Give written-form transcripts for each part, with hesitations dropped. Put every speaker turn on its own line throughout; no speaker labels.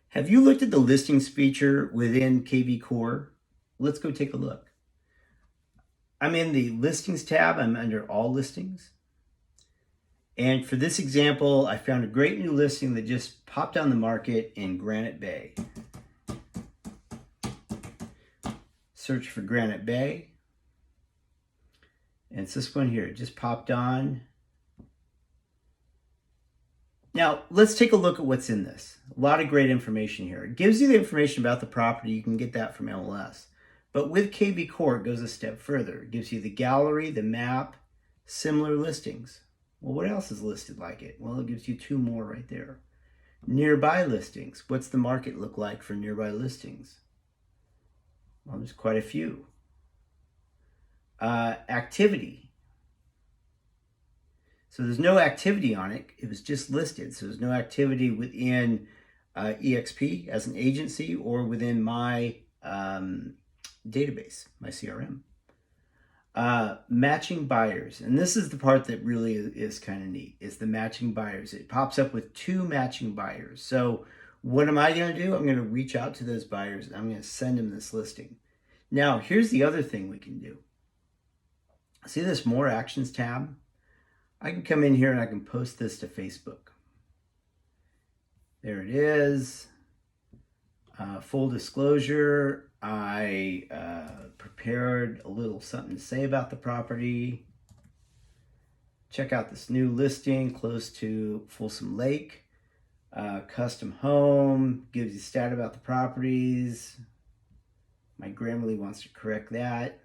Have you looked at the listings feature within KvCORE? Let's go take a look. I'm in the listings tab. I'm under all listings. And for this example, I found a great new listing that just popped on the market in Granite Bay. Search for Granite Bay. And it's this one here. It just popped on. Now, let's take a look at what's in this. A lot of great information here. It gives you the information about the property. You can get that from MLS. But with KvCORE, it goes a step further. It gives you the gallery, the map, similar listings. Well, what else is listed like it? Well, it gives you two more right there. Nearby listings. What's the market look like for nearby listings? Well, there's quite a few. Activity. So there's no activity on it. It was just listed. So there's no activity within EXP as an agency or within my database, my CRM. Matching buyers. And this is the part that really is kind of neat, is the matching buyers. It pops up with two matching buyers. So what am I going to do? I'm going to reach out to those buyers and I'm going to send them this listing. Now, here's the other thing we can do. See this More Actions tab? I can come in here and I can post this to Facebook. There it is. Full disclosure, I prepared a little something to say about the property. Check out this new listing close to Folsom Lake. Custom home, gives you stat about the properties. My Grammarly wants to correct that.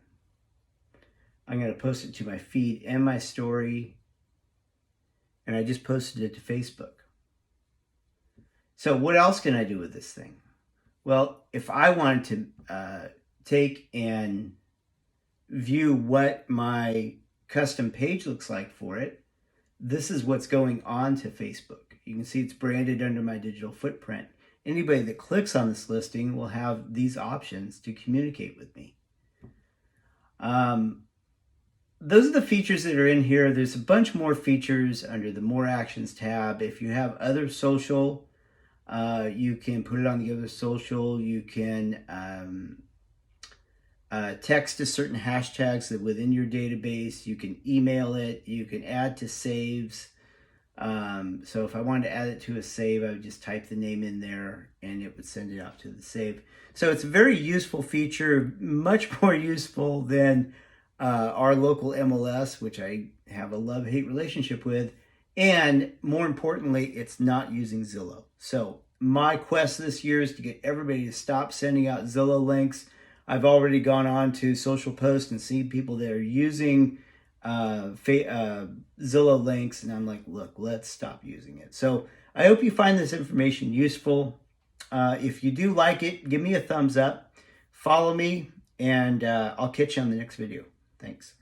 I'm going to post it to my feed and my story. And I just posted it to Facebook. So what else can I do with this thing? Well, if I wanted to take and view what my custom page looks like for it, this is what's going on to Facebook. You can see it's branded under my digital footprint. Anybody that clicks on this listing will have these options to communicate with me. Those are the features that are in here. There's a bunch more features under the More Actions tab. If you have other social, you can put it on the other social. You can text to certain hashtags that within your database. You can email it. You can add to saves. So if I wanted to add it to a save, I would just type the name in there and it would send it out to the save. So it's a very useful feature, much more useful than our local MLS, which I have a love-hate relationship with, and more importantly, it's not using Zillow. So my quest this year is to get everybody to stop sending out Zillow links. I've already gone on to social posts and seen people that are using Zillow links, and I'm like, look, let's stop using it. So I hope you find this information useful. If you do like it, give me a thumbs up, follow me, and I'll catch you on the next video. Thanks.